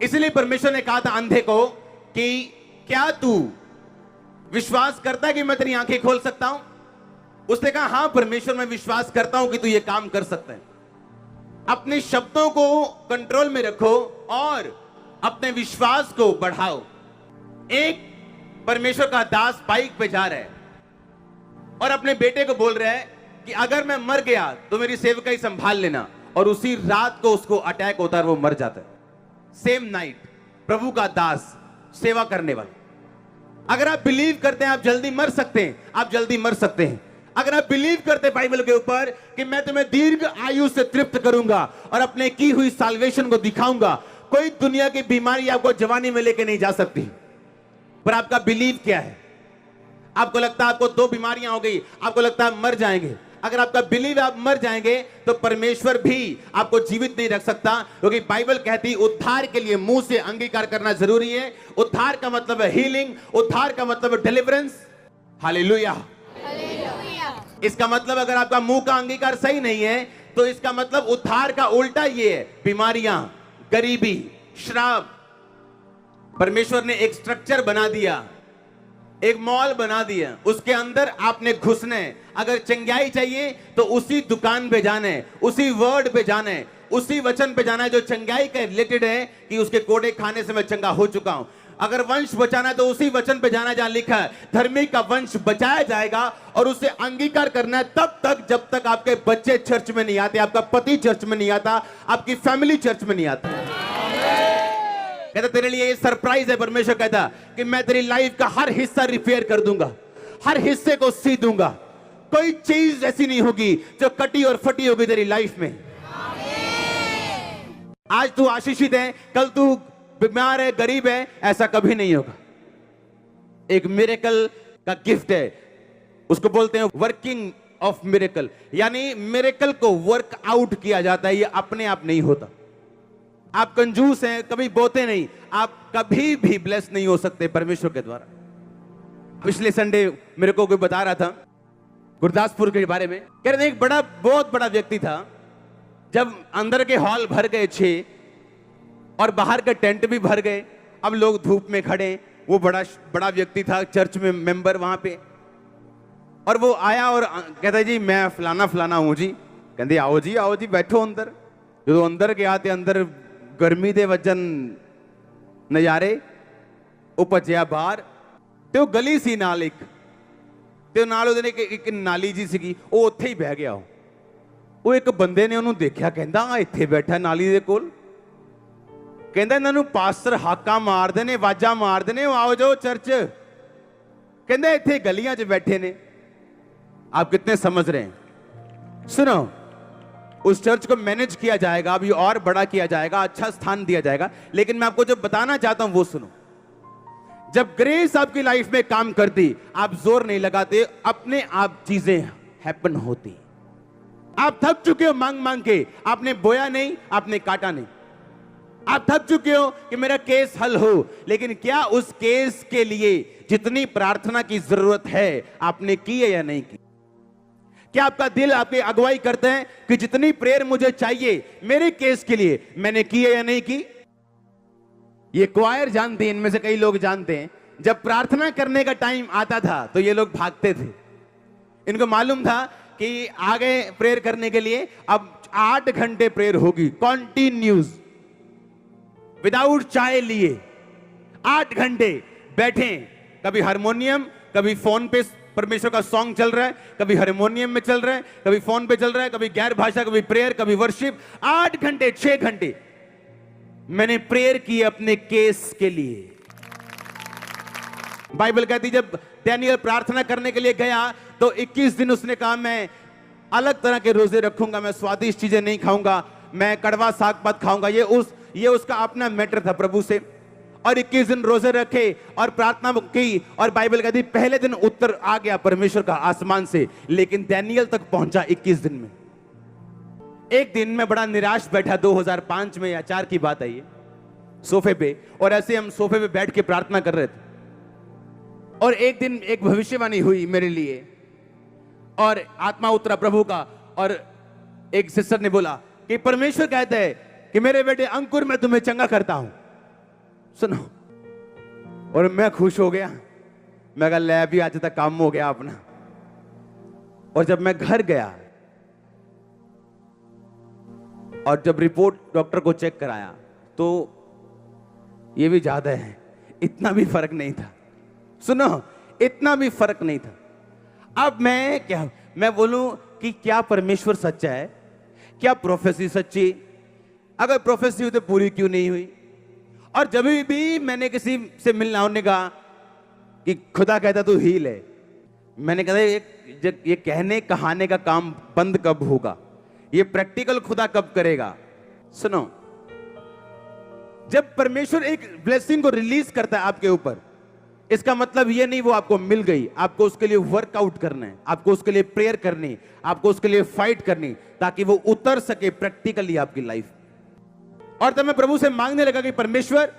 इसलिए परमेश्वर ने कहा था अंधे को कि क्या तू विश्वास करता है कि मैं तेरी आंखें खोल सकता हूं? उसने कहा हां परमेश्वर, मैं विश्वास करता हूं कि तू ये काम कर सकता है। अपने शब्दों को कंट्रोल में रखो और अपने विश्वास को बढ़ाओ। एक परमेश्वर का दास बाइक पे जा रहा है और अपने बेटे को बोल रहा है कि अगर मैं मर गया तो मेरी सेवकाई संभाल लेना, और उसी रात को उसको अटैक होता है और वो मर जाता है। सेम नाइट, प्रभु का दास, सेवा करने वाला। अगर आप बिलीव करते हैं आप जल्दी मर सकते हैं, आप जल्दी मर सकते हैं। अगर आप बिलीव करते हैं बाइबल के ऊपर कि मैं तुम्हें दीर्घ आयु से तृप्त करूंगा और अपने की हुई साल्वेशन को दिखाऊंगा, कोई दुनिया की बीमारी आपको जवानी में लेके नहीं जा सकती। पर आपका बिलीव क्या है? आपको लगता है आपको 2 बीमारियां हो गई, आपको लगता है मर जाएंगे। अगर आपका बिलीव आप मर जाएंगे तो परमेश्वर भी आपको जीवित नहीं रख सकता, क्योंकि बाइबल कहती उद्धार के लिए मुंह से अंगीकार करना जरूरी है। उद्धार का मतलब है हीलिंग, उद्धार का मतलब है डिलीवरेंस। हालेलुया। इसका मतलब अगर आपका मुंह का अंगीकार सही नहीं है तो इसका मतलब उद्धार का उल्टा ये है, बीमारियां, गरीबी, श्राप। परमेश्वर ने एक स्ट्रक्चर बना दिया, एक मॉल बना दिया, उसके अंदर आपने घुसना है। अगर चंगाई चाहिए तो उसी दुकान पे जाना है, उसी वर्ड पे जाना है, उसी वचन पे जाना है जो चंगाई के रिलेटेड है कि उसके कोड़े खाने से मैं चंगा हो चुका हूं। अगर वंश बचाना है तो उसी वचन पे जाना जहां लिखा है धर्मी का वंश बचाया जाएगा, और उसे अंगीकार करना है तब तक जब तक आपके बच्चे चर्च में नहीं आते, आपका पति चर्च में नहीं आता, आपकी फैमिली चर्च में नहीं आती। कहता तेरे लिए ये सरप्राइज है। परमेश्वर कहता कि मैं तेरी लाइफ का हर हिस्सा रिपेयर कर दूंगा, हर हिस्से को सी दूंगा। कोई चीज ऐसी नहीं होगी जो कटी और फटी होगी तेरी लाइफ में। आज तू आशीषित है, कल तू बीमार है, गरीब है, ऐसा कभी नहीं होगा। एक मिरेकल का गिफ्ट है, उसको बोलते हैं वर्किंग ऑफ मिरेकल, यानी मिरेकल को वर्क आउट किया जाता है, ये अपने आप नहीं होता। आप कंजूस हैं, कभी बोते नहीं, आप कभी भी ब्लेस नहीं हो सकते परमेश्वर के द्वारा। पिछले संडे मेरे को कोई बता रहा था गुरदासपुर के बारे में, कह रहे एक बहुत बड़ा व्यक्ति था। जब अंदर के हॉल भर गए 6 और बाहर के टेंट भी भर गए, अब लोग धूप में खड़े, वो बड़ा व्यक्ति था, चर्च में मेंबर वहां पे, और वो आया और कहता जी मैं फलाना फलाना हूं जी। कहते आओ जी बैठो अंदर। जो अंदर के आते अंदर गर्मी दे वजन नजारे उपजिया बाहर ਤੇ ਉਹ ਗਲੀ ਸੀ ਨਾਲ ਇੱਕ, ਤੇ ਨਾਲ ਉਹਦੇ ਨੇ ਇੱਕ ਨਾਲੀ ਜੀ ਸੀਗੀ, ਉਹ ਉੱਥੇ ਹੀ ਬਹਿ ਗਿਆ। ਉਹ ਇੱਕ ਬੰਦੇ ਨੇ ਉਹਨੂੰ ਦੇਖਿਆ, ਕਹਿੰਦਾ ਆ ਇੱਥੇ ਬੈਠਾ ਨਾਲੀ ਦੇ ਕੋਲ, ਕਹਿੰਦਾ ਇਹਨਾਂ ਨੂੰ ਪਾਸਟਰ ਹਾਕਾਂ ਮਾਰਦੇ ਨੇ, ਆਵਾਜ਼ਾਂ ਮਾਰਦੇ ਨੇ, ਆਓ ਜਾਓ ਚਰਚ। ਕਹਿੰਦਾ ਇੱਥੇ ਗਲੀਆਂ 'ਚ ਬੈਠੇ ਨੇ। आप कितने समझ रहे हैं? सुनो, उस चर्च को मैनेज किया जाएगा, अभी और बड़ा किया जाएगा, अच्छा स्थान दिया जाएगा, लेकिन मैं आपको जो बताना चाहता हूं वो सुनो। जब ग्रेस आपकी लाइफ में काम करती, आप जोर नहीं लगाते, अपने आप चीजें हैपन होती। आप थक चुके हो मांग मांग के, आपने बोया नहीं, आपने काटा नहीं। आप थक चुके हो कि मेरा केस हल हो, लेकिन क्या उस केस के लिए जितनी प्रार्थना की जरूरत है आपने की है या नहीं की? क्या आपका दिल आपकी अगुवाई करता है कि जितनी प्रेयर मुझे चाहिए मेरे केस के लिए मैंने की है या नहीं की? ये क्वायर जानते हैं, इनमें से कई लोग जानते हैं, जब प्रार्थना करने का टाइम आता था तो ये लोग भागते थे। इनको मालूम था कि आगे प्रेयर करने के लिए अब 8 घंटे प्रेयर होगी, कॉन्टिन्यूस, विदाउट चाय लिए 8 घंटे बैठे। कभी हारमोनियम, कभी फोन पे परमेश्वर का सॉन्ग चल रहा है, कभी हारमोनियम में चल रहा है, कभी फोन पे चल रहा है, कभी गैर भाषा, कभी प्रेयर, कभी वर्शिप। 8 घंटे 6 घंटे मैंने प्रेयर की अपने केस के लिए। बाइबल कहती जब डैनियल प्रार्थना करने के लिए गया तो 21 दिन उसने कहा मैं अलग तरह के रोजे रखूंगा, मैं स्वादिष्ट चीजें नहीं खाऊंगा, मैं कड़वा साग पात खाऊंगा। ये उसका अपना मैटर था प्रभु से। और 21 दिन रोजे रखे और प्रार्थना की, और बाइबल कहती पहले दिन उत्तर आ गया परमेश्वर का आसमान से, लेकिन डैनियल तक पहुंचा 21 दिन में। एक दिन मैं बड़ा निराश बैठा, 2005 में या 4 की बात है ये, सोफे पे, और ऐसे हम सोफे पे बैठ के प्रार्थना कर रहे थे। और एक दिन एक भविष्यवाणी हुई मेरे लिए, और आत्मा उतरा प्रभु का, और एक सिस्टर ने बोला कि परमेश्वर कहता है कि मेरे बेटे अंकुर मैं तुम्हें चंगा करता हूं। सुनो, और मैं खुश हो गया। मैं कहा ले भी आज तक काम हो गया अपना। और जब मैं घर गया और जब रिपोर्ट डॉक्टर को चेक कराया तो ये भी ज्यादा है, इतना भी फर्क नहीं था। सुनो, इतना भी फर्क नहीं था। अब मैं बोलूं कि क्या परमेश्वर सच्चा है? क्या प्रोफेसी सच्ची? अगर प्रोफेसी हुई तो पूरी क्यों नहीं हुई? और जब भी मैंने किसी से मिलना, उन्होंने कहा कि खुदा कहता तू हील है। मैंने कहा ये कहने कहाने का काम बंद कब होगा? ये प्रैक्टिकल खुदा कब करेगा? सुनो, जब परमेश्वर एक ब्लेसिंग को रिलीज करता है आपके ऊपर, इसका मतलब ये नहीं वो आपको मिल गई। आपको उसके लिए वर्कआउट करना है, आपको उसके लिए प्रेयर करनी, आपको उसके लिए फाइट करनी, ताकि वो उतर सके प्रैक्टिकली आपकी लाइफ। और तब मैं प्रभु से मांगने लगा कि परमेश्वर,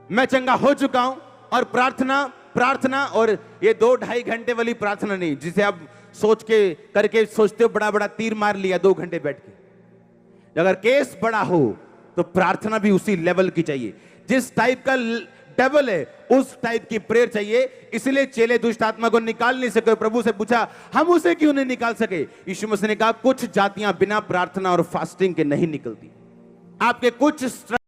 मैं चंगा हो चुका हूं, और प्रार्थना और ये 2-2.5 घंटे वाली प्रार्थना नहीं, जिसे आप सोच के करके सोचते हो बड़ा बड़ा तीर मार लिया 2 घंटे बैठ के। अगर केस बड़ा हो तो प्रार्थना भी उसी लेवल की चाहिए। जिस टाइप का डेविल है उस टाइप की प्रेयर चाहिए। इसलिए चेले दुष्ट आत्मा को निकाल नहीं सके। प्रभु से पूछा, हम उसे क्यों नहीं निकाल सके? यीशु मसीह ने कहा, कुछ जातियां बिना प्रार्थना और फास्टिंग के नहीं निकलती। आपके कुछ